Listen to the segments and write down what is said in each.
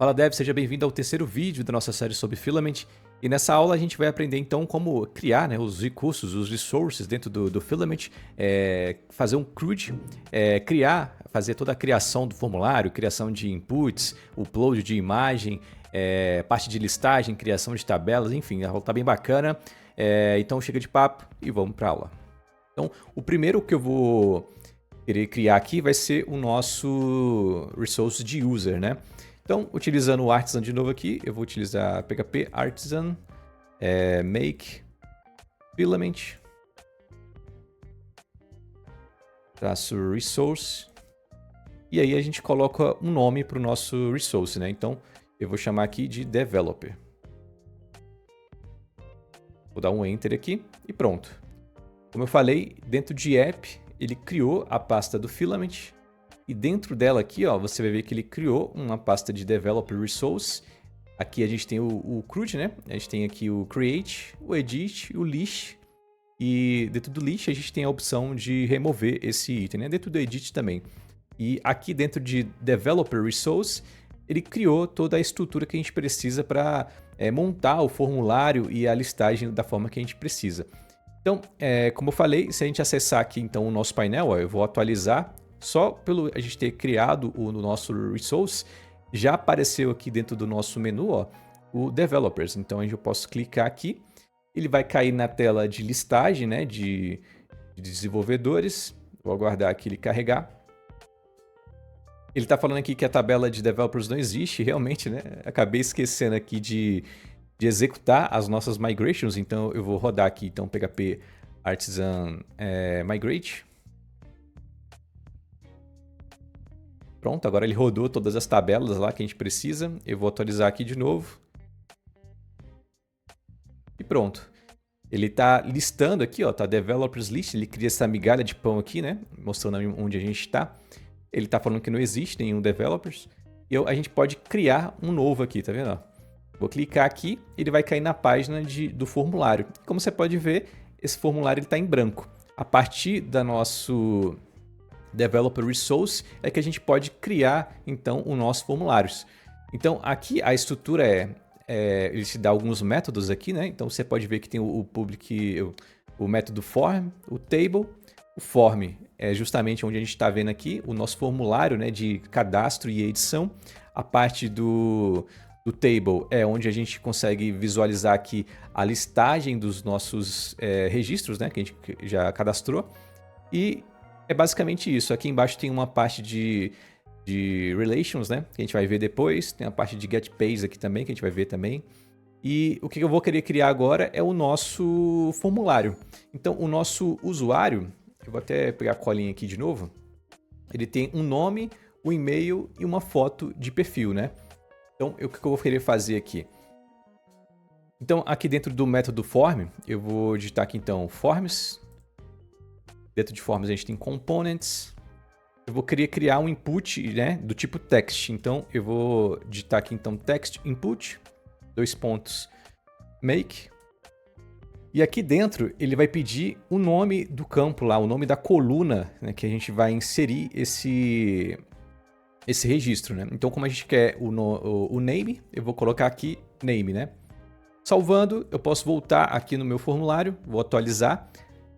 Fala Dev, seja bem-vindo ao terceiro vídeo da nossa série sobre Filament. E nessa aula a gente vai aprender então como criar, né, os recursos, os resources dentro do Filament, fazer um CRUD, fazer toda a criação do formulário, criação de inputs, upload de imagem, parte de listagem, criação de tabelas, enfim, a aula tá bem bacana. Então chega de papo e vamos para a aula. Então o primeiro que eu vou querer criar aqui vai ser o nosso resource de user, né? Então, utilizando o Artisan de novo aqui, eu vou utilizar PHP Artisan, make filament, traço resource, e aí a gente coloca um nome para o nosso resource, né? Então, eu vou chamar aqui de developer. Vou dar um enter aqui e pronto. Como eu falei, dentro de app, ele criou a pasta do filament. E dentro dela aqui, ó, você vai ver que ele criou uma pasta de Developer Resource. Aqui a gente tem o CRUD, né? A gente tem aqui o Create, o Edit, o List. E dentro do List a gente tem a opção de remover esse item, né? Dentro do Edit também. E aqui dentro de Developer Resource, ele criou toda a estrutura que a gente precisa para montar o formulário e a listagem da forma que a gente precisa. Então, como eu falei, se a gente acessar aqui então o nosso painel, ó, eu vou atualizar. Só pelo a gente ter criado o nosso resource, já apareceu aqui dentro do nosso menu, ó, o Developers. Então, eu posso clicar aqui, ele vai cair na tela de listagem, né, de desenvolvedores. Vou aguardar aqui ele carregar. Ele está falando aqui que a tabela de Developers não existe, realmente, né? Acabei esquecendo aqui de executar as nossas migrations, então eu vou rodar aqui, então, PHP Artisan Migrate. Pronto, agora ele rodou todas as tabelas lá que a gente precisa. Eu vou atualizar aqui de novo. E pronto. Ele está listando aqui, ó, tá Developers List. Ele cria essa migalha de pão aqui, né? Mostrando onde a gente está. Ele está falando que não existe nenhum Developers. E a gente pode criar um novo aqui, tá vendo? Ó? Vou clicar aqui, ele vai cair na página do formulário. Como você pode ver, esse formulário está em branco. A partir da nosso Developer Resource é que a gente pode criar, então, os nossos formulários. Então, aqui a estrutura ele te dá alguns métodos aqui, né? Então, você pode ver que tem o método form, o table. O form é justamente onde a gente está vendo aqui o nosso formulário, né, de cadastro e edição. A parte do table é onde a gente consegue visualizar aqui a listagem dos nossos registros, né, que a gente já cadastrou. E é basicamente isso. Aqui embaixo tem uma parte de relations, né? Que a gente vai ver depois. Tem a parte de get page aqui também, que a gente vai ver também. E o que eu vou querer criar agora é o nosso formulário. Então, o nosso usuário, eu vou até pegar a colinha aqui de novo. Ele tem um nome, um e-mail e uma foto de perfil, né? Então, o que eu vou querer fazer aqui? Então, aqui dentro do método form, eu vou digitar aqui então forms. Dentro de forms a gente tem components. Eu vou querer criar um input, né, do tipo text. Então eu vou digitar aqui então text input, make. E aqui dentro ele vai pedir o nome do campo lá, o nome da coluna, né, que a gente vai inserir esse registro, né? Então como a gente quer o name, eu vou colocar aqui name, né? Salvando, eu posso voltar aqui no meu formulário, vou atualizar.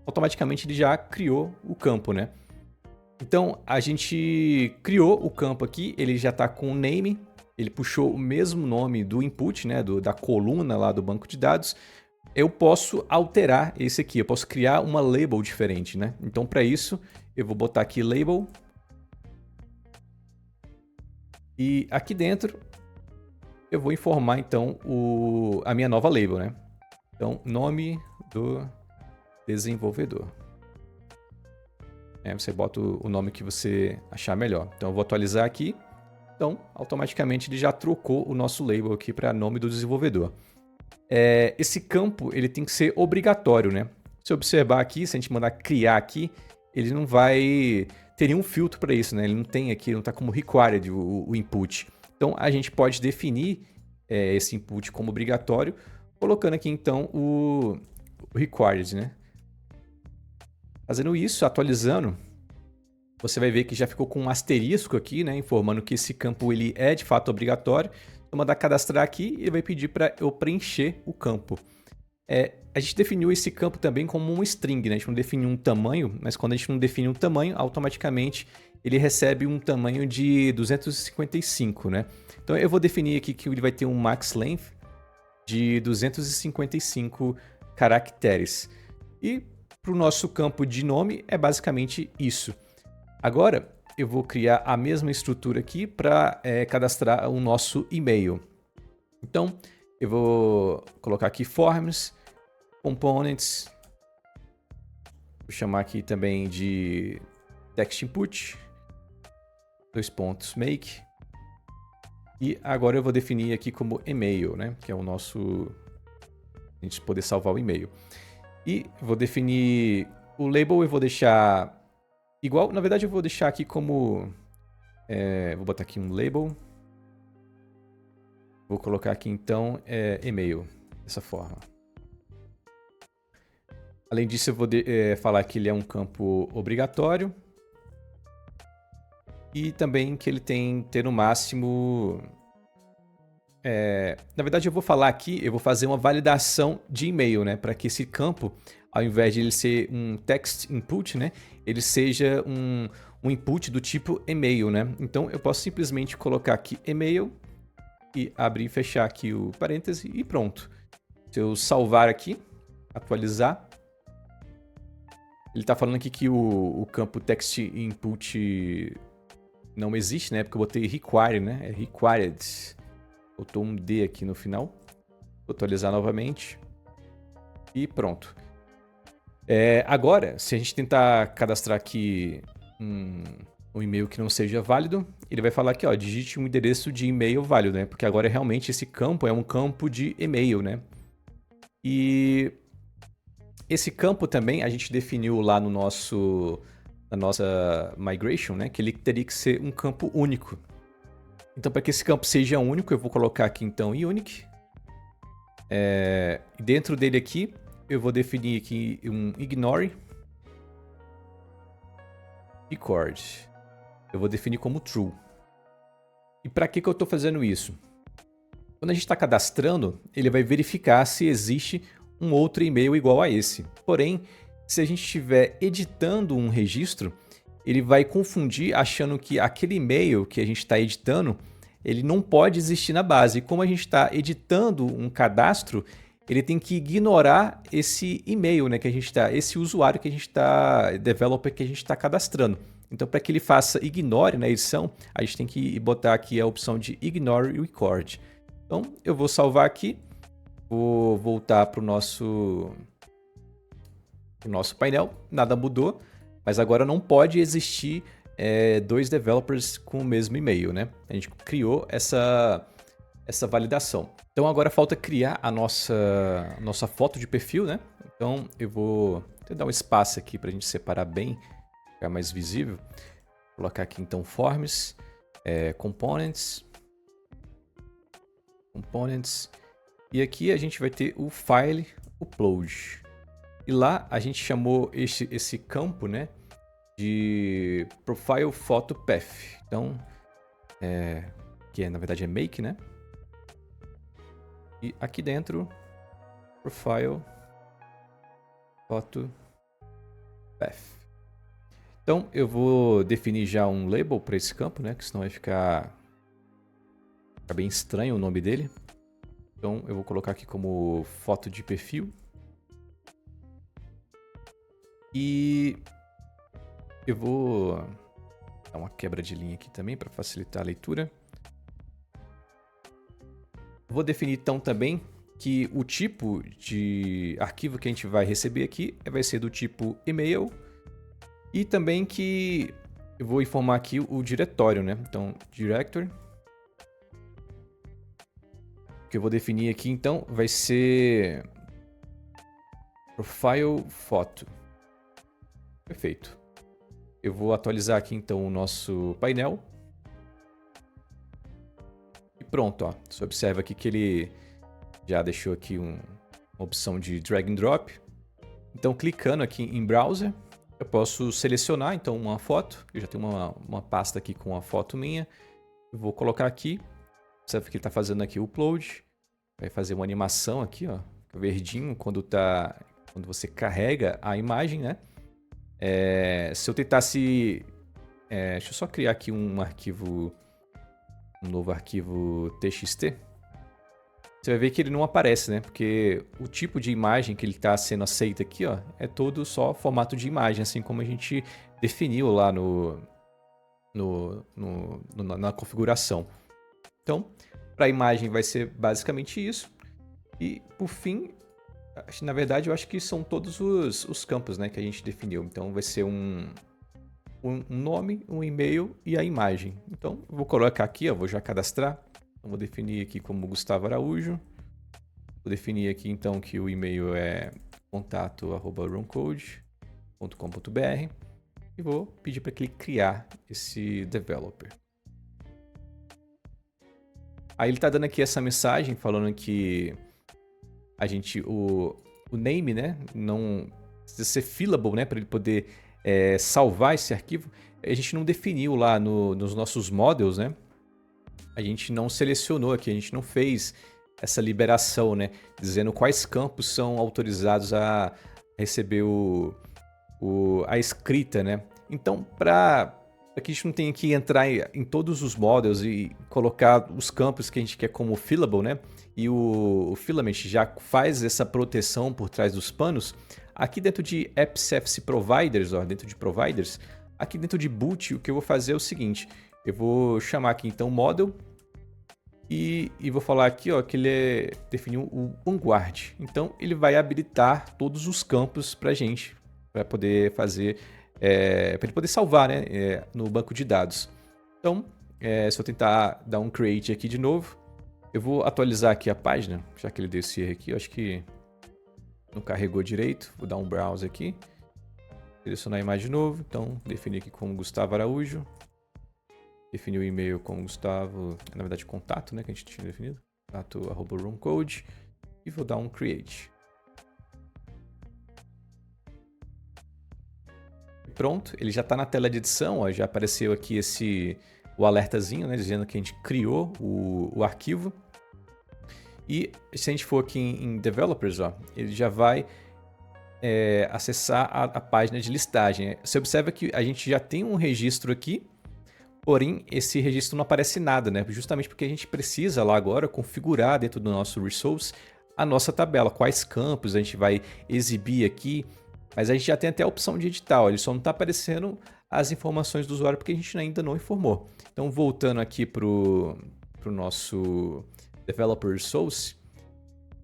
Automaticamente ele já criou o campo, né? Então, a gente criou o campo aqui, ele já está com o name, ele puxou o mesmo nome do input, né, da coluna lá do banco de dados. Eu posso alterar esse aqui, eu posso criar uma label diferente, né? Então, para isso, eu vou botar aqui label. E aqui dentro, eu vou informar, então, a minha nova label, né? Então, nome do desenvolvedor. Você bota o nome que você achar melhor. Então eu vou atualizar aqui. Então, automaticamente ele já trocou o nosso label aqui para nome do desenvolvedor. Esse campo ele tem que ser obrigatório, né? Se observar aqui, se a gente mandar criar aqui, ele não vai ter nenhum filtro para isso, né? Ele não tem aqui, não está como required o input. Então a gente pode definir esse input como obrigatório, colocando aqui então o required, né? Fazendo isso, atualizando, você vai ver que já ficou com um asterisco aqui, né, informando que esse campo ele é de fato obrigatório. Vou mandar cadastrar aqui e ele vai pedir para eu preencher o campo. A gente definiu esse campo também como um string, né? A gente não definiu um tamanho, mas quando a gente não define um tamanho, automaticamente ele recebe um tamanho de 255, né? Então eu vou definir aqui que ele vai ter um max length de 255 caracteres. E para o nosso campo de nome é basicamente isso. Agora eu vou criar a mesma estrutura aqui para cadastrar o nosso e-mail. Então eu vou colocar aqui forms, components, vou chamar aqui também de text input, make. E agora eu vou definir aqui como e-mail, né? Que é o nosso... a gente poder salvar o e-mail. E vou definir o label, eu vou deixar igual. Na verdade eu vou deixar aqui como... vou botar aqui um label. Vou colocar aqui então e-mail, dessa forma. Além disso eu vou falar que ele é um campo obrigatório. E também que ele tem que ter no máximo... na verdade eu vou falar aqui, eu vou fazer uma validação de e-mail, né? Para que esse campo, ao invés de ele ser um text input, né? Ele seja um input do tipo e-mail, né? Então eu posso simplesmente colocar aqui e-mail e abrir e fechar aqui o parêntese e pronto. Se eu salvar aqui, atualizar, ele está falando aqui que o campo text input não existe, né? Porque eu botei require, né? É required. Botou um D aqui no final. Vou atualizar novamente. E pronto. Agora, se a gente tentar cadastrar aqui um e-mail que não seja válido, ele vai falar aqui, ó, digite um endereço de e-mail válido, né? Porque agora realmente esse campo é um campo de e-mail, né? E esse campo também a gente definiu lá no na nossa migration, né? Que ele teria que ser um campo único. Então, para que esse campo seja único, eu vou colocar aqui então unique. Dentro dele aqui, eu vou definir aqui um ignore record. Eu vou definir como true. E para que eu estou fazendo isso? Quando a gente está cadastrando, ele vai verificar se existe um outro e-mail igual a esse. Porém, se a gente estiver editando um registro, ele vai confundir achando que aquele e-mail que a gente está editando, ele não pode existir na base. E como a gente está editando um cadastro, ele tem que ignorar esse e-mail, né, que a gente está, esse usuário que a gente está, developer que a gente está cadastrando. Então, para que ele faça ignore na edição, a gente tem que botar aqui a opção de ignore record. Então, eu vou salvar aqui, vou voltar para o nosso painel, nada mudou, mas agora não pode existir dois developers com o mesmo e-mail, né? A gente criou essa validação. Então agora falta criar a nossa foto de perfil, né? Então eu vou dar um espaço aqui para a gente separar bem, ficar mais visível. Vou colocar aqui então forms, components, e aqui a gente vai ter o file upload. E lá a gente chamou esse campo, né, de profile photo path. Então, que na verdade é make, né? E aqui dentro, profile photo path. Então, eu vou definir já um label para esse campo, né? Que senão vai ficar bem estranho o nome dele. Então, eu vou colocar aqui como foto de perfil. E eu vou dar uma quebra de linha aqui também para facilitar a leitura. Vou definir então também que o tipo de arquivo que a gente vai receber aqui vai ser do tipo email. E também que eu vou informar aqui o diretório, né? Então, directory. O que eu vou definir aqui então vai ser profile photo. Perfeito. Eu vou atualizar aqui então o nosso painel. E pronto, ó. Você observa aqui que ele já deixou aqui uma opção de drag and drop. Então, clicando aqui em browser, Eu posso selecionar, então, uma foto. Eu já tenho uma pasta aqui com uma foto minha. Eu vou colocar aqui. Você vê que ele está fazendo aqui o upload. Vai fazer uma animação aqui, ó. Verdinho, quando você carrega a imagem, né? Se eu tentasse... deixa eu só criar aqui um novo arquivo TXT. Você vai ver que ele não aparece, né? Porque o tipo de imagem que ele está sendo aceito aqui, ó, é todo só formato de imagem, assim como a gente definiu lá na configuração. Então, para a imagem vai ser basicamente isso. E, por fim, na verdade, eu acho que são todos os campos, né, que a gente definiu. Então, vai ser um nome, um e-mail e a imagem. Então, eu vou colocar aqui, ó, vou já cadastrar. Então, vou definir aqui como Gustavo Araújo. Vou definir aqui, então, que o e-mail é contato@runcode.com.br e vou pedir para que ele criar esse developer. Aí ele está dando aqui essa mensagem falando que o name, né, não precisa ser fillable, né, para ele poder salvar esse arquivo. A gente não definiu lá nos nossos models, né? A gente não selecionou aqui, a gente não fez essa liberação, né? Dizendo quais campos são autorizados a receber a escrita, né? Então, para que a gente não tenha que entrar em todos os models e colocar os campos que a gente quer como fillable, né? E o Filament já faz essa proteção por trás dos panos. Aqui dentro de AppService Providers, ó, dentro de Providers, aqui dentro de boot, o que eu vou fazer é o seguinte. Eu vou chamar aqui então model e vou falar aqui, ó, que ele definiu o OnGuard. Então ele vai habilitar todos os campos para a gente, para poder fazer, para ele poder salvar, né, no banco de dados. Então, se eu tentar dar um create aqui de novo, eu vou atualizar aqui a página, já que ele deu esse erro aqui, eu acho que não carregou direito. Vou dar um browse aqui, selecionar a imagem de novo, então definir aqui como Gustavo Araújo. Definir o e-mail como Gustavo, na verdade contato, né, que a gente tinha definido, contato@runcode, e vou dar um create. Pronto, ele já está na tela de edição, ó, já apareceu aqui o alertazinho, né, dizendo que a gente criou o arquivo. E se a gente for aqui em Developers, ó, ele já vai acessar a página de listagem. Você observa que a gente já tem um registro aqui, porém esse registro não aparece nada, né? Justamente porque a gente precisa lá agora configurar dentro do nosso resource a nossa tabela, quais campos a gente vai exibir aqui, mas a gente já tem até a opção de editar, ó, ele só não está aparecendo as informações do usuário porque a gente ainda não informou. Então, voltando aqui para o nosso Developer Resource,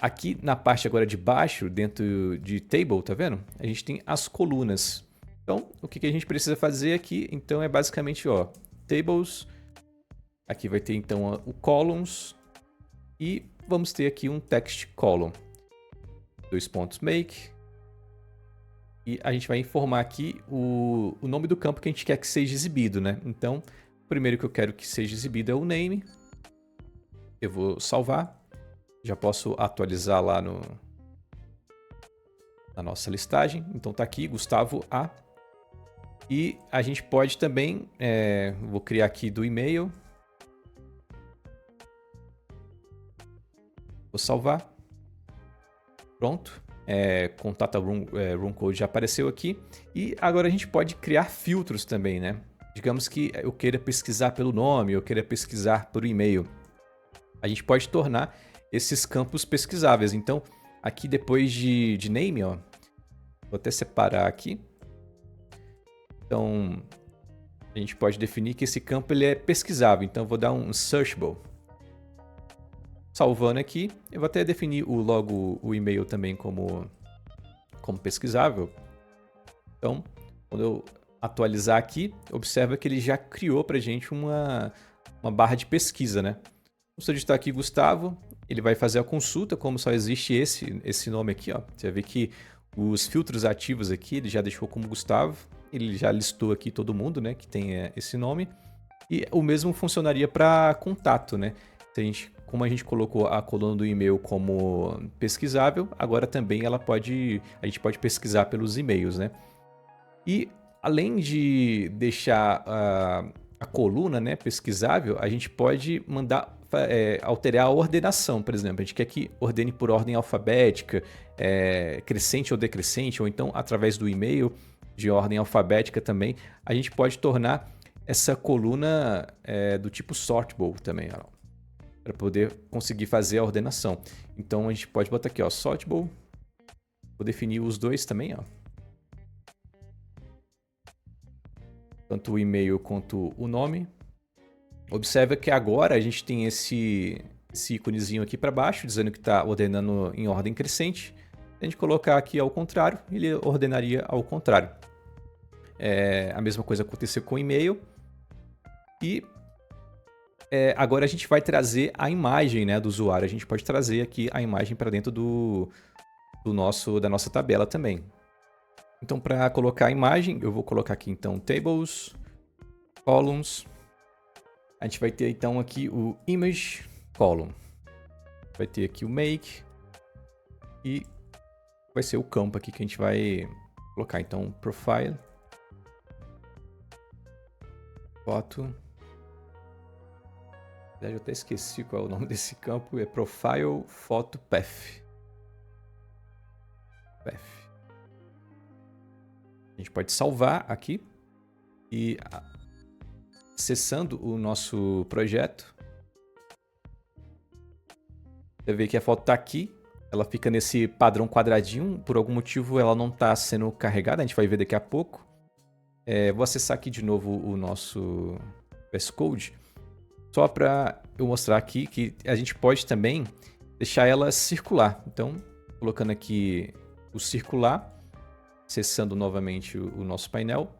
aqui na parte agora de baixo, dentro de Table, tá vendo? A gente tem as colunas. Então, o que a gente precisa fazer aqui, então, é basicamente, ó, Tables, aqui vai ter então o Columns e vamos ter aqui um Text Column. Make. E a gente vai informar aqui o nome do campo que a gente quer que seja exibido, né? Então, o primeiro que eu quero que seja exibido é o name. Eu vou salvar. Já posso atualizar lá na nossa listagem. Então tá aqui, Gustavo A. E a gente pode também, vou criar aqui do e-mail. Vou salvar. Pronto. Contato Runcode já apareceu aqui. E agora a gente pode criar filtros também, né? Digamos que eu queira pesquisar pelo nome, eu queira pesquisar por e-mail. A gente pode tornar esses campos pesquisáveis. Então, aqui depois de name, ó, vou até separar aqui. Então, a gente pode definir que esse campo ele é pesquisável. Então, eu vou dar um searchable. Salvando aqui, eu vou até definir logo o e-mail também como pesquisável. Então, quando eu atualizar aqui, observa que ele já criou para a gente uma barra de pesquisa, né? Se eu digitar aqui Gustavo, ele vai fazer a consulta, como só existe esse nome aqui, ó. Você vai ver que os filtros ativos aqui, ele já deixou como Gustavo. Ele já listou aqui todo mundo, né, que tem esse nome. E o mesmo funcionaria para contato, né? Como a gente colocou a coluna do e-mail como pesquisável, agora também a gente pode pesquisar pelos e-mails, né? E além de deixar a coluna, né, pesquisável, a gente pode mandar alterar a ordenação, por exemplo. A gente quer que ordene por ordem alfabética, crescente ou decrescente, ou então através do e-mail de ordem alfabética também. A gente pode tornar essa coluna do tipo sortable também, para poder conseguir fazer a ordenação. Então a gente pode botar aqui, ó, sortable. Vou definir os dois também, ó. Tanto o e-mail quanto o nome. Observa que agora a gente tem esse íconezinho aqui para baixo, dizendo que está ordenando em ordem crescente. Se a gente colocar aqui ao contrário, ele ordenaria ao contrário. A mesma coisa aconteceu com o e-mail. E agora a gente vai trazer a imagem, né, do usuário. A gente pode trazer aqui a imagem para dentro da nossa tabela também. Então, para colocar a imagem, eu vou colocar aqui, então, tables, columns. A gente vai ter, então, aqui o image column. Vai ter aqui o make. E vai ser o campo aqui que a gente vai colocar. Então, profile. Foto. Eu até esqueci qual é o nome desse campo. É profile photo path. A gente pode salvar aqui e acessando o nosso projeto, você vê que a foto está aqui, ela fica nesse padrão quadradinho, por algum motivo ela não está sendo carregada, a gente vai ver daqui a pouco. Vou acessar aqui de novo o nosso VS Code, só para eu mostrar aqui que a gente pode também deixar ela circular. Então, colocando aqui o circular, acessando novamente o nosso painel,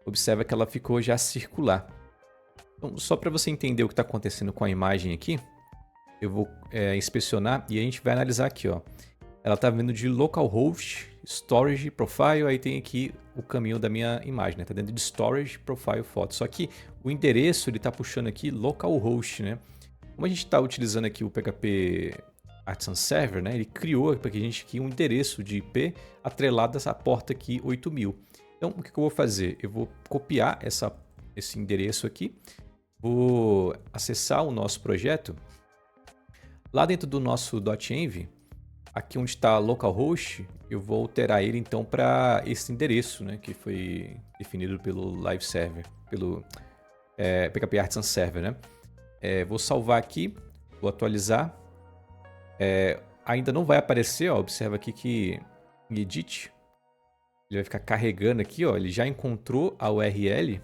observa que ela ficou já circular. Então, só para você entender o que está acontecendo com a imagem aqui, eu vou inspecionar e a gente vai analisar aqui, ó. Ela está vindo de localhost, storage, profile, aí tem aqui o caminho da minha imagem, né? Está dentro de storage, profile, foto. Só que o endereço ele está puxando aqui localhost, né? Como a gente está utilizando aqui o PHP Artisan Server, né? Ele criou para que a gente aqui um endereço de IP atrelado a essa porta aqui 8000. Então, o que eu vou fazer? Eu vou copiar esse endereço aqui, vou acessar o nosso projeto. Lá dentro do nosso .env, aqui onde está localhost, eu vou alterar ele então para esse endereço, né? Que foi definido pelo Live Server, pelo PHP Artisan Server, né? Vou salvar aqui, vou atualizar. Ainda não vai aparecer, ó, observa aqui que em Edit, ele vai ficar carregando aqui, ó, ele já encontrou a URL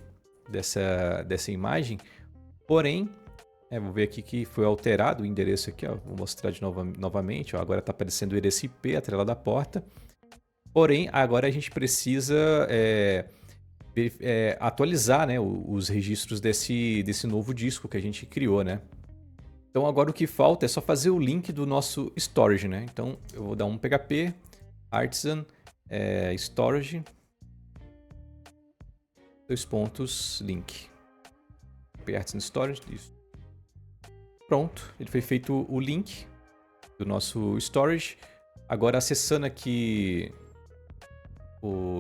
dessa imagem, porém, vou ver aqui que foi alterado o endereço aqui, ó, vou mostrar de novamente, ó, agora está aparecendo o endereço IP atrelado à porta, porém, agora a gente precisa atualizar, né, os registros desse novo disco que a gente criou, né? Então agora o que falta é só fazer o link do nosso storage, né? Então eu vou dar um PHP Artisan storage link. PHP Artisan storage, isso. Pronto, ele foi feito o link do nosso storage. Agora acessando aqui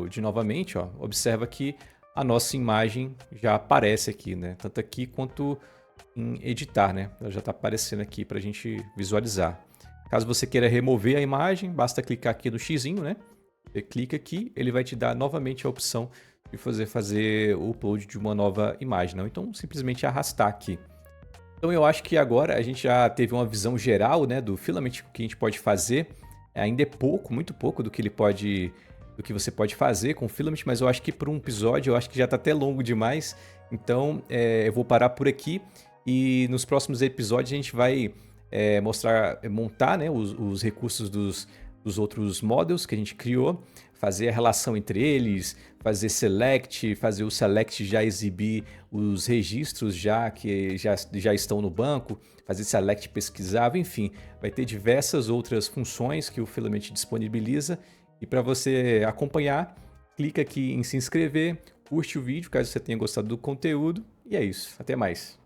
de novamente, ó, observa que a nossa imagem já aparece aqui, né? Tanto aqui quanto em editar, né? Ela já está aparecendo aqui para a gente visualizar. Caso você queira remover a imagem, basta clicar aqui no xizinho, né? Você clica aqui, ele vai te dar novamente a opção de fazer o upload de uma nova imagem, não? Então, simplesmente arrastar aqui. Então, eu acho que agora a gente já teve uma visão geral, né, do Filament, que a gente pode fazer. Ainda é pouco, muito pouco do que você pode fazer com o Filament, mas eu acho que por um episódio, eu acho que já está até longo demais. Então, eu vou parar por aqui. E nos próximos episódios a gente vai montar, né, os recursos dos outros models que a gente criou, fazer a relação entre eles, fazer fazer o select já exibir os registros que já estão no banco, fazer select pesquisável, enfim, vai ter diversas outras funções que o Filament disponibiliza. E para você acompanhar, clica aqui em se inscrever, curte o vídeo caso você tenha gostado do conteúdo, e é isso. Até mais.